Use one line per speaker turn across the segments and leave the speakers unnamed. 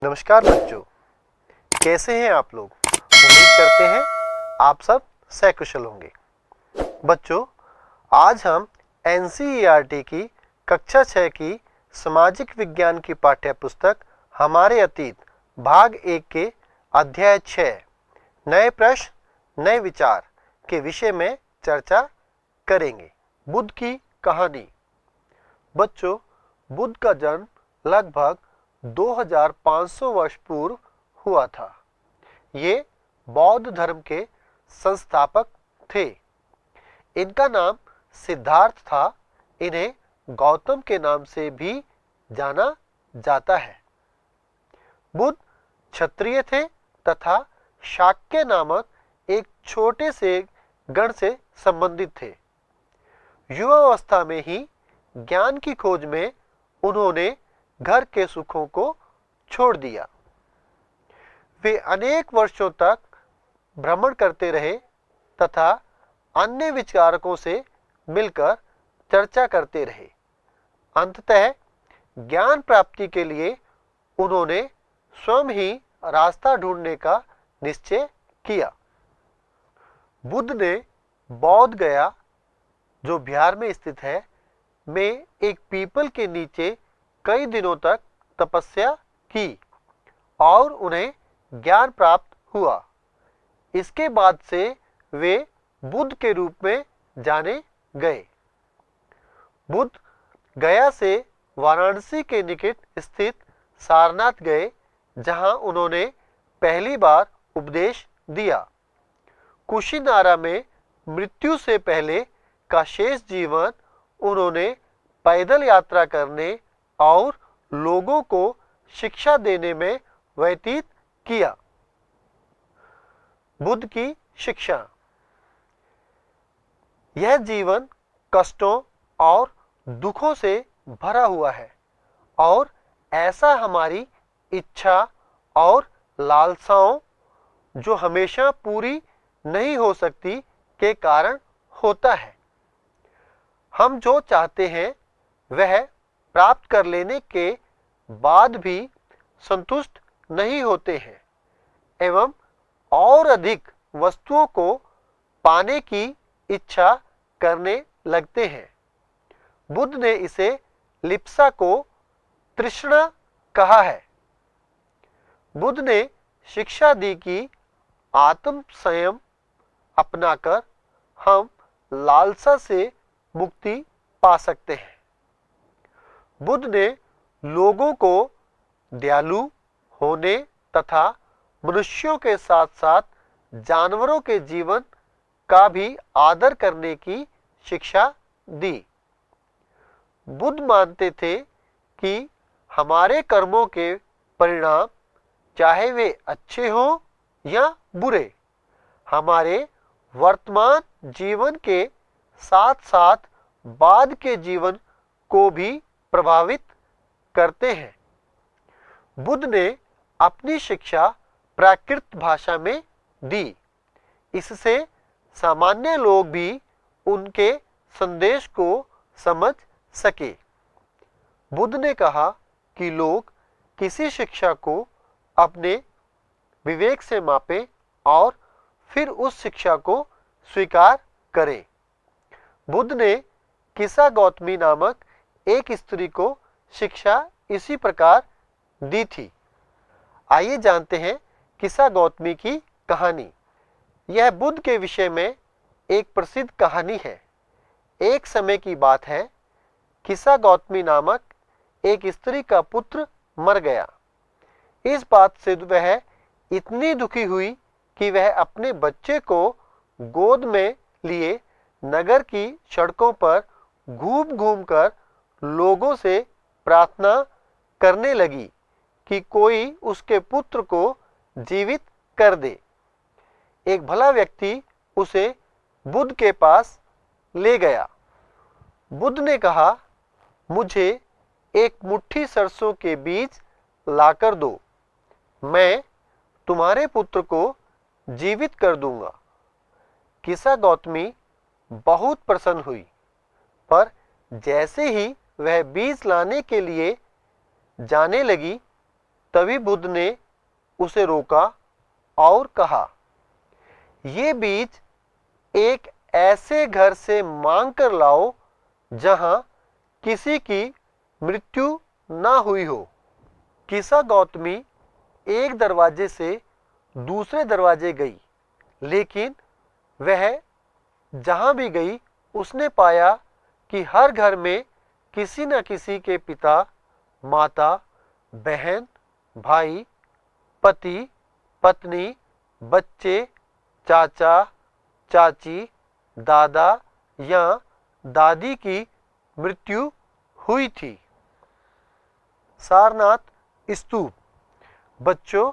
नमस्कार बच्चों, कैसे हैं आप लोग। उम्मीद करते हैं आप सब सकुशल होंगे। बच्चों, आज हम एनसीईआरटी की कक्षा 6 की सामाजिक विज्ञान की पाठ्य पुस्तक हमारे अतीत भाग 1 के अध्याय 6 नए प्रश्न नए विचार के विषय में चर्चा करेंगे। बुद्ध की कहानी। बच्चों, बुद्ध का जन्म लगभग 2500 वर्ष पूर्व हुआ था। ये बौद्ध धर्म के संस्थापक थे। इनका नाम सिद्धार्थ था। इन्हें गौतम के नाम से भी जाना जाता है। बुद्ध क्षत्रिय थे तथा शाक्य नामक एक छोटे से गण से संबंधित थे। युवावस्था में ही ज्ञान की खोज में उन्होंने घर के सुखों को छोड़ दिया। वे अनेक वर्षों तक भ्रमण करते रहे तथा अन्य विचारकों से मिलकर चर्चा करते रहे। अंततः ज्ञान प्राप्ति के लिए उन्होंने स्वयं ही रास्ता ढूंढने का निश्चय किया। बुद्ध ने बौद्ध गया, जो बिहार में स्थित है, में एक पीपल के नीचे कई दिनों तक तपस्या की और उन्हें ज्ञान प्राप्त हुआ। इसके बाद से वे बुद्ध के रूप में जाने गए। बुद्ध गया से वाराणसी के निकट स्थित सारनाथ गए, जहां उन्होंने पहली बार उपदेश दिया। कुशीनारा में मृत्यु से पहले का शेष जीवन उन्होंने पैदल यात्रा करने और लोगों को शिक्षा देने में व्यतीत किया। बुद्ध की शिक्षा। यह जीवन कष्टों और दुखों से भरा हुआ है और ऐसा हमारी इच्छा और लालसाओं, जो हमेशा पूरी नहीं हो सकती, के कारण होता है। हम जो चाहते हैं वह प्राप्त कर लेने के बाद भी संतुष्ट नहीं होते हैं एवं और अधिक वस्तुओं को पाने की इच्छा करने लगते हैं। बुद्ध ने इसे लिप्सा को तृष्णा कहा है। बुद्ध ने शिक्षा दी कि आत्म संयम अपनाकर हम लालसा से मुक्ति पा सकते हैं। बुद्ध ने लोगों को दयालु होने तथा मनुष्यों के साथ साथ जानवरों के जीवन का भी आदर करने की शिक्षा दी। बुद्ध मानते थे कि हमारे कर्मों के परिणाम, चाहे वे अच्छे हों या बुरे, हमारे वर्तमान जीवन के साथ साथ बाद के जीवन को भी प्रभावित करते हैं। बुद्ध ने अपनी शिक्षा प्राकृत भाषा में दी। इससे सामान्य लोग भी उनके संदेश को समझ सके। बुद्ध ने कहा कि लोग किसी शिक्षा को अपने विवेक से मापें और फिर उस शिक्षा को स्वीकार करें। बुद्ध ने किसा गौतमी नामक एक स्त्री को शिक्षा इसी प्रकार दी थी। आइए जानते हैं किसा गौतमी की कहानी। यह बुद्ध के विषय में एक प्रसिद्ध कहानी है। एक समय की बात है, किसा गौतमी नामक एक स्त्री का पुत्र मर गया। इस बात से वह इतनी दुखी हुई कि वह अपने बच्चे को गोद में लिए नगर की सड़कों पर घूम घूम कर लोगों से प्रार्थना करने लगी कि कोई उसके पुत्र को जीवित कर दे। एक भला व्यक्ति उसे बुद्ध के पास ले गया। बुद्ध ने कहा, मुझे एक मुट्ठी सरसों के बीज लाकर दो, मैं तुम्हारे पुत्र को जीवित कर दूंगा। किसा गौतमी बहुत प्रसन्न हुई, पर जैसे ही वह बीज लाने के लिए जाने लगी, तभी बुद्ध ने उसे रोका और कहा, ये बीज एक ऐसे घर से मांग कर लाओ जहां किसी की मृत्यु ना हुई हो। किसा गौतमी एक दरवाजे से दूसरे दरवाजे गई, लेकिन वह जहां भी गई उसने पाया कि हर घर में किसी न किसी के पिता, माता, बहन, भाई, पति, पत्नी, बच्चे, चाचा, चाची, दादा या दादी की मृत्यु हुई थी। सारनाथ स्तूप। बच्चों,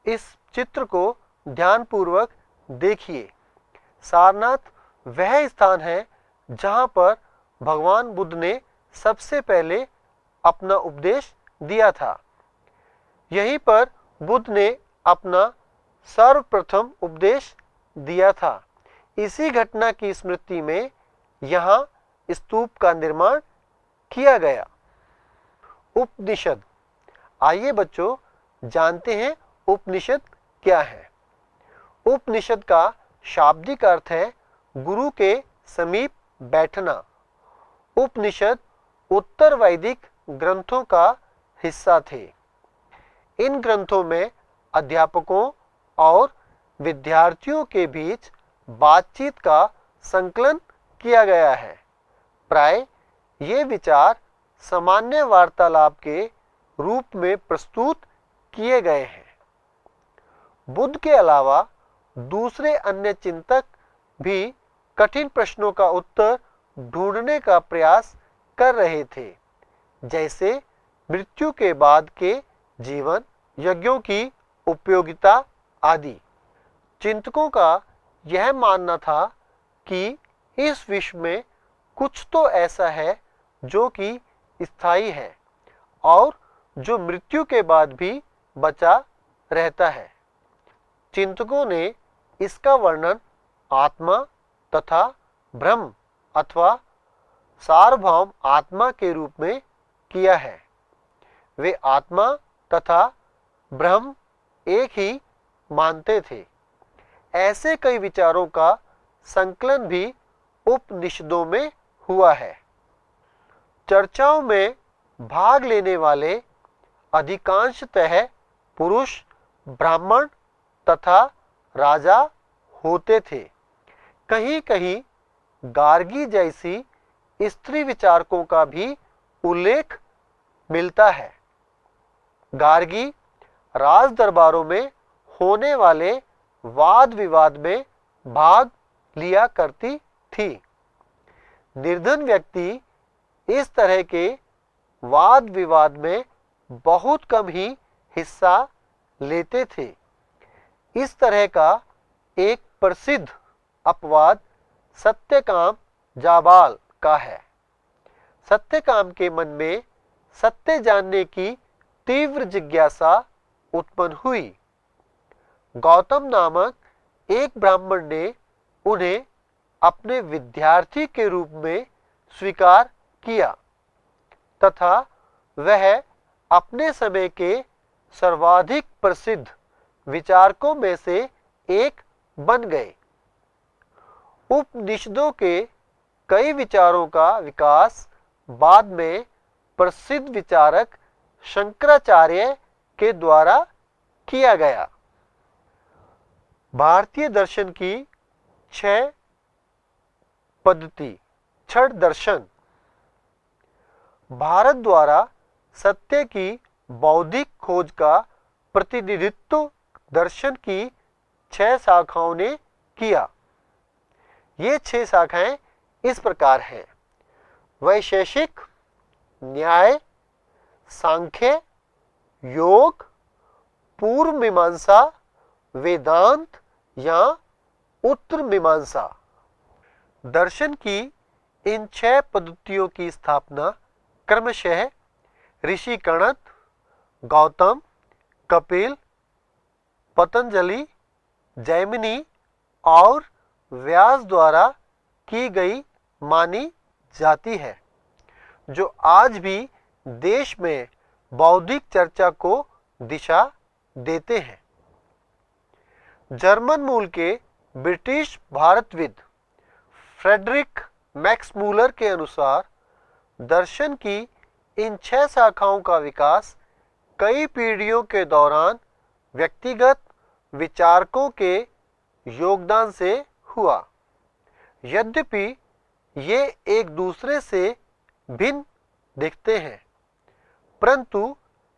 इस चित्र को ध्यानपूर्वक देखिए। सारनाथ वह स्थान है जहां पर भगवान बुद्ध ने सबसे पहले अपना उपदेश दिया था। यहीं पर बुद्ध ने अपना सर्वप्रथम उपदेश दिया था। इसी घटना की स्मृति में यहाँ स्तूप का निर्माण किया गया। उपनिषद। आइए बच्चों जानते हैं उपनिषद क्या है। उपनिषद का शाब्दिक अर्थ है गुरु के समीप बैठना। उपनिषद उत्तर वैदिक ग्रंथों का हिस्सा थे। इन ग्रंथों में अध्यापकों और विद्यार्थियों के बीच बातचीत का संकलन किया गया है। प्राय ये विचार सामान्य वार्तालाप के रूप में प्रस्तुत किए गए हैं। बुद्ध के अलावा दूसरे अन्य चिंतक भी कठिन प्रश्नों का उत्तर ढूंढने का प्रयास कर रहे थे, जैसे मृत्यु के बाद के जीवन, यज्ञों की उपयोगिता आदि। चिंतकों का यह मानना था कि इस विश्व में कुछ तो ऐसा है जो कि स्थायी है और जो मृत्यु के बाद भी बचा रहता है। चिंतकों ने इसका वर्णन आत्मा तथा ब्रह्म अथवा सार्वभौम आत्मा के रूप में किया है। वे आत्मा तथा ब्रह्म एक ही मानते थे। ऐसे कई विचारों का संकलन भी उपनिषदों में हुआ है। चर्चाओं में भाग लेने वाले अधिकांशतः पुरुष, ब्राह्मण तथा राजा होते थे। कहीं कहीं गार्गी जैसी स्त्री विचारकों का भी उल्लेख मिलता है। गार्गी राज दरबारों में होने वाले वाद विवाद में भाग लिया करती थी। निर्धन व्यक्ति इस तरह के वाद विवाद में बहुत कम ही हिस्सा लेते थे। इस तरह का एक प्रसिद्ध अपवाद सत्यकाम जाबाल का है। सत्यकाम के मन में सत्य जानने की तीव्र जिज्ञासा उत्पन्न हुई। गौतम नामक एक ब्राह्मण ने उन्हें अपने विद्यार्थी के रूप में स्वीकार किया तथा वह अपने समय के सर्वाधिक प्रसिद्ध विचारकों में से एक बन गए। उपनिषदों के कई विचारों का विकास बाद में प्रसिद्ध विचारक शंकराचार्य के द्वारा किया गया। भारतीय दर्शन की 6 पद्धति। छठ दर्शन। भारत द्वारा सत्य की बौद्धिक खोज का प्रतिनिधित्व दर्शन की 6 शाखाओं ने किया। ये 6 शाखाएं इस प्रकार हैं: वैशेषिक, न्याय, सांख्य, योग, पूर्व मीमांसा, वेदांत या उत्तर मीमांसा। दर्शन की इन 6 पद्धतियों की स्थापना क्रमशः ऋषि कणद, गौतम, कपिल, पतंजलि, जैमिनी और व्यास द्वारा की गई मानी जाती है, जो आज भी देश में बौद्धिक चर्चा को दिशा देते हैं। जर्मन मूल के ब्रिटिश भारतविद फ्रेडरिक मैक्स मूलर के अनुसार दर्शन की इन 6 शाखाओं का विकास कई पीढ़ियों के दौरान व्यक्तिगत विचारकों के योगदान से हुआ। यद्यपि ये एक दूसरे से भिन्न दिखते हैं, परंतु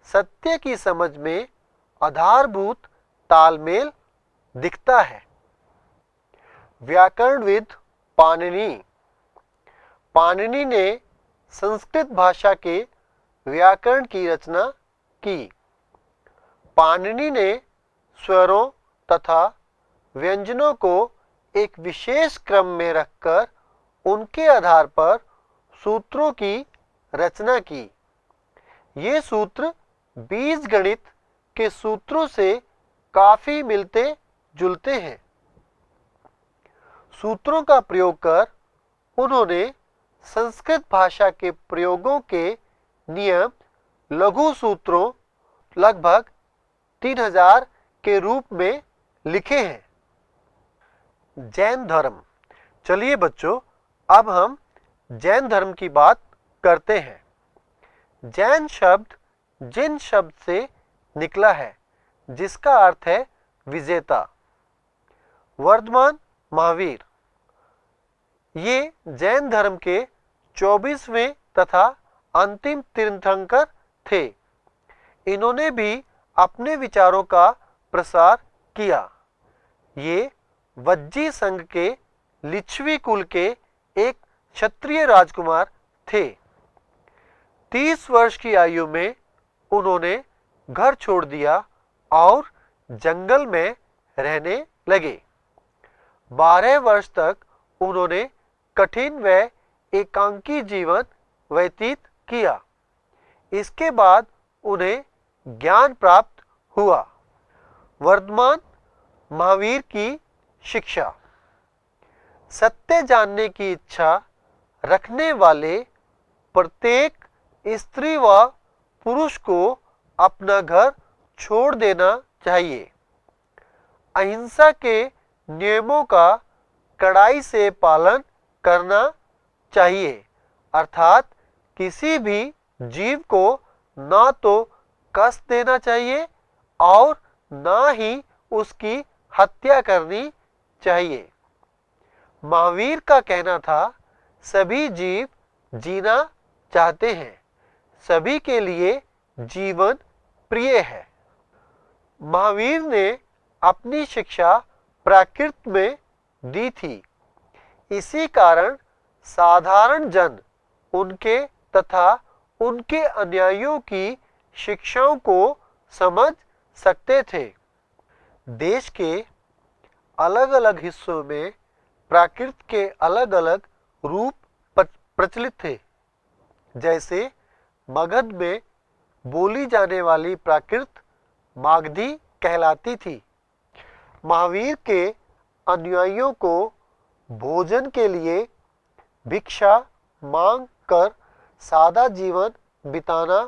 सत्य की समझ में आधारभूत तालमेल दिखता है। व्याकरणविद पाणिनि ने संस्कृत भाषा के व्याकरण की रचना की। पाणिनि ने स्वरों तथा व्यंजनों को एक विशेष क्रम में रखकर उनके आधार पर सूत्रों की रचना की। ये सूत्र बीजगणित के सूत्रों से काफी मिलते जुलते हैं। सूत्रों का प्रयोग कर उन्होंने संस्कृत भाषा के प्रयोगों के नियम लघु सूत्रों लगभग 3000 के रूप में लिखे हैं। जैन धर्म। चलिए बच्चों, अब हम जैन धर्म की बात करते हैं। जैन शब्द जिन शब्द से निकला है, जिसका अर्थ है विजेता। वर्धमान महावीर ये जैन धर्म के 24वें तथा अंतिम तीर्थंकर थे। इन्होंने भी अपने विचारों का प्रसार किया। ये वज्जी संघ के लिच्छवी कुल के एक क्षत्रिय राजकुमार थे। 30 वर्ष की आयु में उन्होंने घर छोड़ दिया और जंगल में रहने लगे। 12 वर्ष तक उन्होंने कठिन व एकांकी जीवन व्यतीत किया। इसके बाद उन्हें ज्ञान प्राप्त हुआ। वर्धमान महावीर की शिक्षा। सत्य जानने की इच्छा रखने वाले प्रत्येक स्त्री व पुरुष को अपना घर छोड़ देना चाहिए। अहिंसा के नियमों का कड़ाई से पालन करना चाहिए, अर्थात किसी भी जीव को ना तो कष्ट देना चाहिए और ना ही उसकी हत्या करनी चाहिए। महावीर का कहना था, सभी जीव जीना चाहते हैं, सभी के लिए जीवन प्रिय है। महावीर ने अपनी शिक्षा प्राकृत में दी थी। इसी कारण साधारण जन उनके तथा उनके अनुयायियों की शिक्षाओं को समझ सकते थे। देश के अलग अलग हिस्सों में प्राकृत के अलग अलग रूप प्रचलित थे। जैसे मगध में बोली जाने वाली प्राकृत मागधी कहलाती थी। महावीर के अनुयायियों को भोजन के लिए भिक्षा मांग कर सादा जीवन बिताना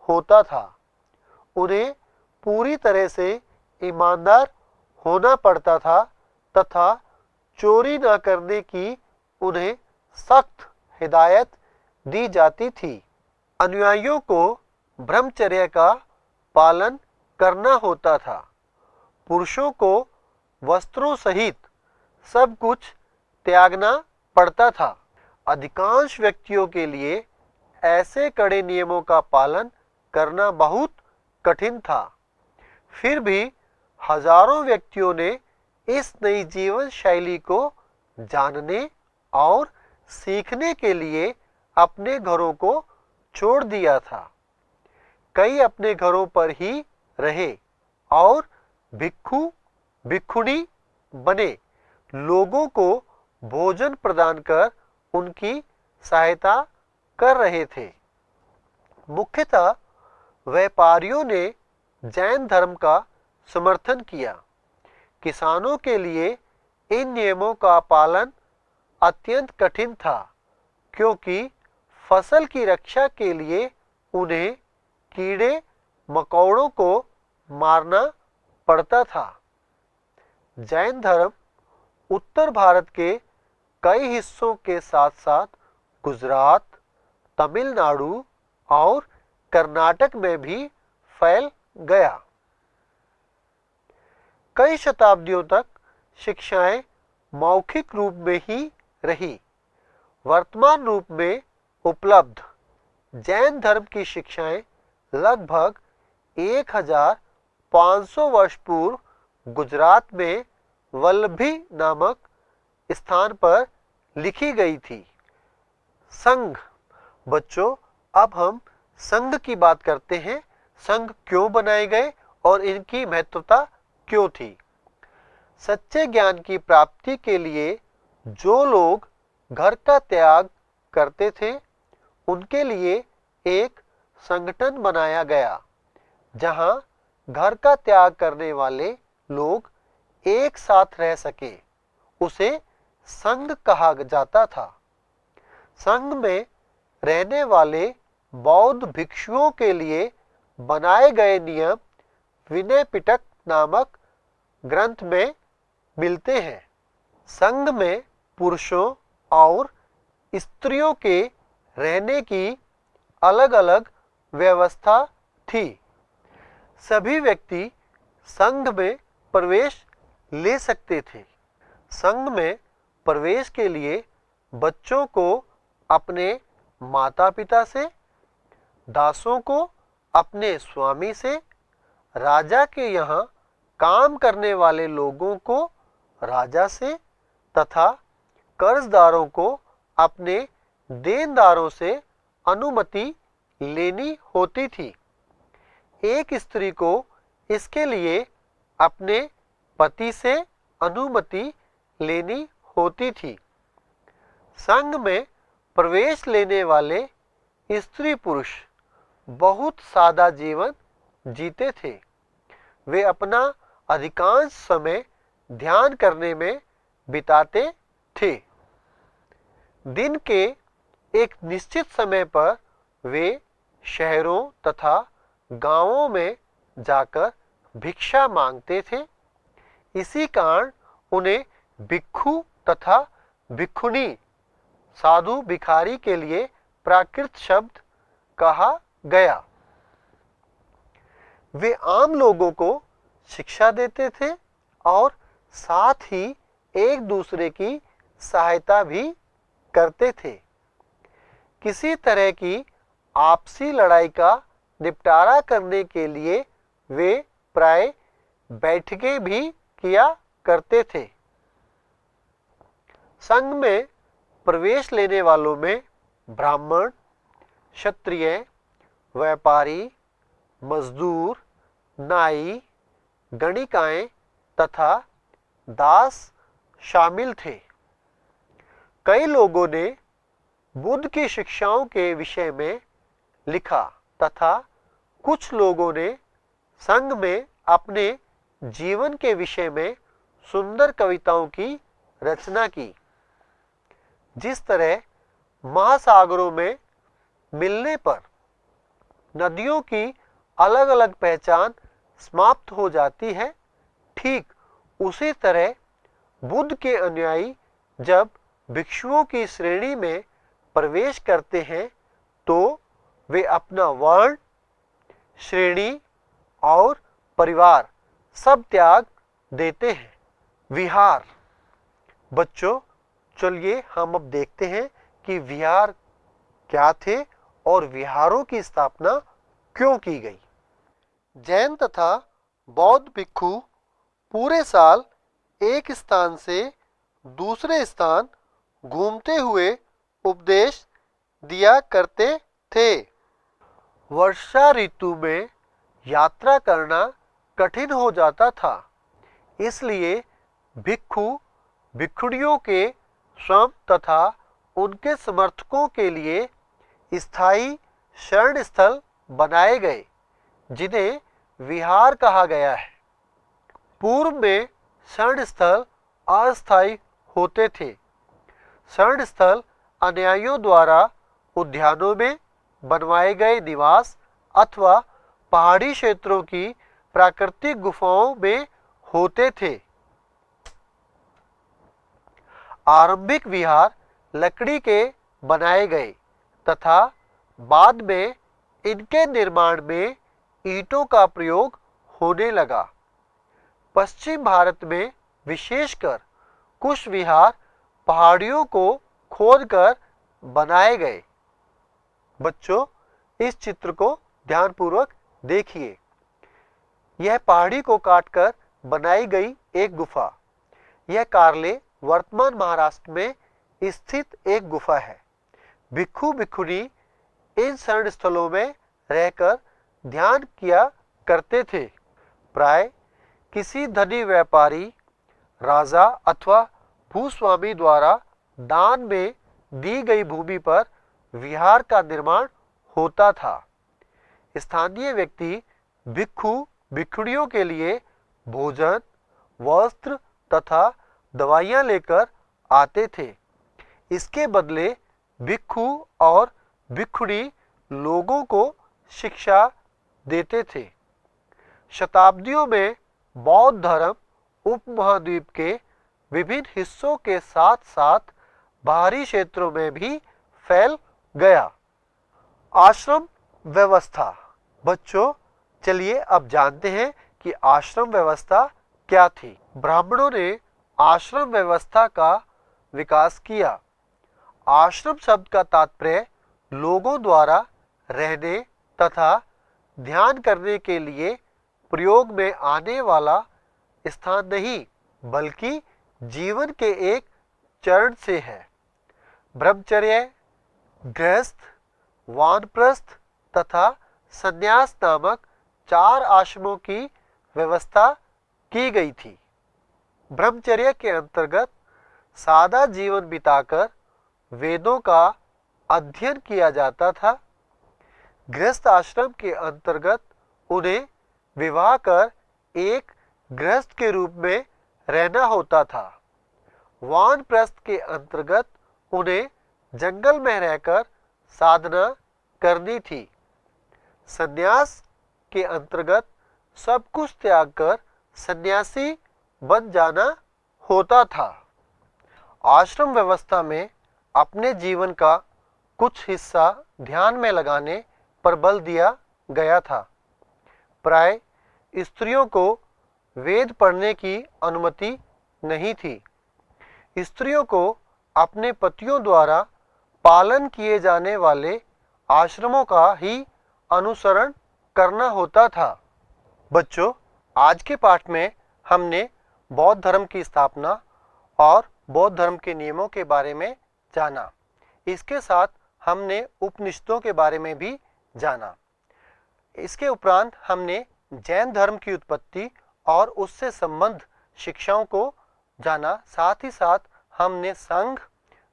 होता था। उन्हें पूरी तरह से ईमानदार होना पड़ता था तथा चोरी न करने की उन्हें सख्त हिदायत दी जाती थी। अनुयायियों को ब्रह्मचर्य का पालन करना होता था। पुरुषों को वस्त्रों सहित सब कुछ त्यागना पड़ता था। अधिकांश व्यक्तियों के लिए ऐसे कड़े नियमों का पालन करना बहुत कठिन था। फिर भी हजारों व्यक्तियों ने इस नई जीवन शैली को जानने और सीखने के लिए अपने घरों को छोड़ दिया था। कई अपने घरों पर ही रहे और भिक्षु भिक्षुणी बने लोगों को भोजन प्रदान कर उनकी सहायता कर रहे थे। मुख्यतः व्यापारियों ने जैन धर्म का समर्थन किया। किसानों के लिए इन नियमों का पालन अत्यंत कठिन था, क्योंकि फसल की रक्षा के लिए उन्हें कीड़े मकोड़ों को मारना पड़ता था। जैन धर्म उत्तर भारत के कई हिस्सों के साथ साथ गुजरात, तमिलनाडु और कर्नाटक में भी फैल गया। कई शताब्दियों तक शिक्षाएं मौखिक रूप में ही रही। वर्तमान रूप में उपलब्ध जैन धर्म की शिक्षाएं लगभग 1500 वर्ष पूर्व गुजरात में वल्लभी नामक स्थान पर लिखी गई थी। संघ। बच्चों, अब हम संघ की बात करते हैं। संघ क्यों बनाए गए और इनकी महत्वता क्यों थी। सच्चे ज्ञान की प्राप्ति के लिए जो लोग घर का त्याग करते थे उनके लिए एक संगठन बनाया गया, जहां घर का त्याग करने वाले लोग एक साथ रह सके। उसे संघ कहा जाता था। संघ में रहने वाले बौद्ध भिक्षुओं के लिए बनाए गए नियम विनय पिटक नामक ग्रंथ में मिलते हैं। संघ में पुरुषों और स्त्रियों के रहने की अलग अलग व्यवस्था थी। सभी व्यक्ति संघ में प्रवेश ले सकते थे। संघ में प्रवेश के लिए बच्चों को अपने माता पिता से, दासों को अपने स्वामी से, राजा के यहाँ काम करने वाले लोगों को राजा से तथा कर्जदारों को अपने देनदारों से अनुमति लेनी होती थी। एक स्त्री को इसके लिए अपने पति से अनुमति लेनी होती थी। संघ में प्रवेश लेने वाले स्त्री पुरुष बहुत सादा जीवन जीते थे। वे अपना अधिकांश समय ध्यान करने में बिताते थे। दिन के एक निश्चित समय पर वे शहरों तथा गांवों में जाकर भिक्षा मांगते थे। इसी कारण उन्हें भिक्षु तथा भिक्षुणी, साधु भिखारी के लिए प्राकृत शब्द कहा गया। वे आम लोगों को शिक्षा देते थे और साथ ही एक दूसरे की सहायता भी करते थे। किसी तरह की आपसी लड़ाई का निपटारा करने के लिए वे प्राय बैठकें भी किया करते थे। संघ में प्रवेश लेने वालों में ब्राह्मण, क्षत्रिय, व्यापारी, मजदूर, नाई, गणिकाएं तथा दास शामिल थे। कई लोगों ने बुद्ध की शिक्षाओं के विषय में लिखा तथा कुछ लोगों ने संघ में अपने जीवन के विषय में सुंदर कविताओं की रचना की। जिस तरह महासागरों में मिलने पर नदियों की अलग अलग पहचान समाप्त हो जाती है, ठीक उसी तरह बुद्ध के अनुयायी जब भिक्षुओं की श्रेणी में प्रवेश करते हैं तो वे अपना वर्ण, श्रेणी और परिवार सब त्याग देते हैं। विहार। बच्चों, चलिए हम अब देखते हैं कि विहार क्या थे और विहारों की स्थापना क्यों की गई। जैन तथा बौद्ध भिक्षु पूरे साल एक स्थान से दूसरे स्थान घूमते हुए उपदेश दिया करते थे। वर्षा ऋतु में यात्रा करना कठिन हो जाता था, इसलिए भिक्षु भिक्षुणियों के श्रम तथा उनके समर्थकों के लिए स्थायी शरण स्थल बनाए गए, जिन्हें विहार कहा गया है। पूर्व में शरण स्थल अस्थायी होते थे। शरण स्थल अनुयायियों द्वारा उद्यानों में बनवाए गए निवास अथवा पहाड़ी क्षेत्रों की प्राकृतिक गुफाओं में होते थे। आरंभिक विहार लकड़ी के बनाए गए तथा बाद में इनके निर्माण में ईंटों का प्रयोग होने लगा। पश्चिम भारत में विशेषकर कुछ विहार पहाड़ियों को खोदकर बनाए गए। बच्चों, इस चित्र को ध्यानपूर्वक देखिए। यह पहाड़ी को काटकर बनाई गई एक गुफा। यह कार्ले वर्तमान महाराष्ट्र में स्थित एक गुफा है। भिक्षु भिक्षुणी इन शरण स्थलों में रहकर ध्यान किया करते थे। प्राय किसी धनी व्यापारी, राजा अथवा भूस्वामी द्वारा दान में दी गई भूमि पर विहार का निर्माण होता था। स्थानीय व्यक्ति भिक्षु भिक्षुणियों के लिए भोजन, वस्त्र तथा दवाइयां लेकर आते थे। इसके बदले भिक्षु और भिक्षुणी लोगों को शिक्षा देते थे। शताब्दियों में बौद्ध धर्म उपमहाद्वीप के विभिन्न हिस्सों के साथ साथ बाहरी क्षेत्रों में भी फैल गया। आश्रम व्यवस्था। बच्चों, चलिए अब जानते हैं कि आश्रम व्यवस्था क्या थी। ब्राह्मणों ने आश्रम व्यवस्था का विकास किया। आश्रम शब्द का तात्पर्य लोगों द्वारा रहने तथा ध्यान करने के लिए प्रयोग में आने वाला स्थान नहीं, बल्कि जीवन के एक चरण से है। ब्रह्मचर्य, गृहस्थ, वानप्रस्थ तथा संन्यास नामक 4 आश्रमों की व्यवस्था की गई थी। ब्रह्मचर्य के अंतर्गत सादा जीवन बिताकर वेदों का अध्ययन किया जाता था। गृहस्थ आश्रम के अंतर्गत उन्हें विवाह कर एक गृहस्थ के रूप में रहना होता था। वानप्रस्थ के अंतर्गत उन्हें जंगल में रहकर साधना करनी थी। संन्यास के अंतर्गत सब कुछ त्याग कर सन्यासी बन जाना होता था। आश्रम व्यवस्था में अपने जीवन का कुछ हिस्सा ध्यान में लगाने पर बल दिया गया था। प्राय स्त्रियों को वेद पढ़ने की अनुमति नहीं थी। स्त्रियों को अपने पतियों द्वारा पालन किए जाने वाले आश्रमों का ही अनुसरण करना होता था। बच्चों, आज के पाठ में हमने बौद्ध धर्म की स्थापना और बौद्ध धर्म के नियमों के बारे में जाना। इसके साथ हमने उपनिषदों के बारे में भी जाना। इसके उपरांत हमने जैन धर्म की उत्पत्ति और उससे संबंध शिक्षाओं को जाना। साथ ही साथ हमने संघ,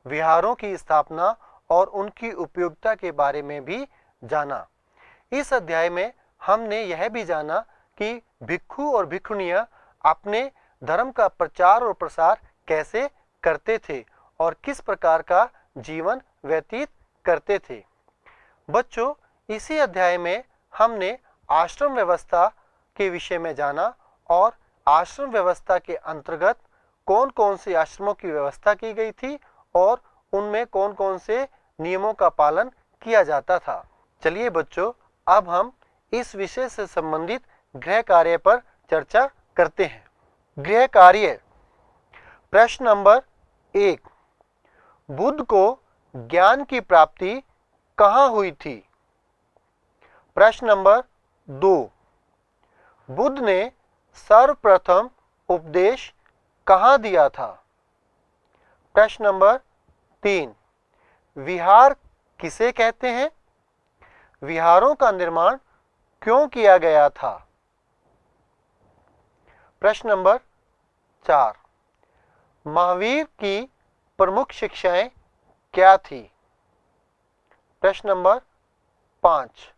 विहारों की स्थापना और उनकी उपयोगिता के बारे में भी जाना। इस अध्याय में हमने यह भी जाना कि भिक्षु और भिक्षुणियां अपने धर्म का प्रचार और प्रसार कैसे करते थे और किस प्रकार का जीवन व्यतीत करते थे। बच्चों, इसी अध्याय में हमने आश्रम व्यवस्था के विषय में जाना और आश्रम व्यवस्था के अंतर्गत कौन कौन से आश्रमों की व्यवस्था की गई थी और उनमें कौन कौन से नियमों का पालन किया जाता था। चलिए बच्चों, अब हम इस विषय से संबंधित गृह कार्य पर चर्चा करते हैं। गृह कार्य। प्रश्न नंबर 1, बुद्ध को ज्ञान की प्राप्ति कहाँ हुई थी? प्रश्न नंबर 2, बुद्ध ने सर्वप्रथम उपदेश कहाँ दिया था? प्रश्न नंबर 3, विहार किसे कहते हैं? विहारों का निर्माण क्यों किया गया था? प्रश्न नंबर 4, महावीर की प्रमुख शिक्षाएं क्या थी? प्रश्न नंबर 5,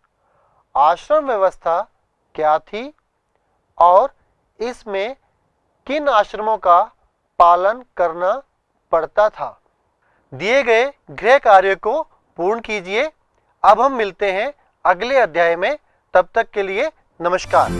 आश्रम व्यवस्था क्या थी और इसमें किन आश्रमों का पालन करना पड़ता था? दिए गए गृह कार्य को पूर्ण कीजिए। अब हम मिलते हैं अगले अध्याय में। तब तक के लिए नमस्कार।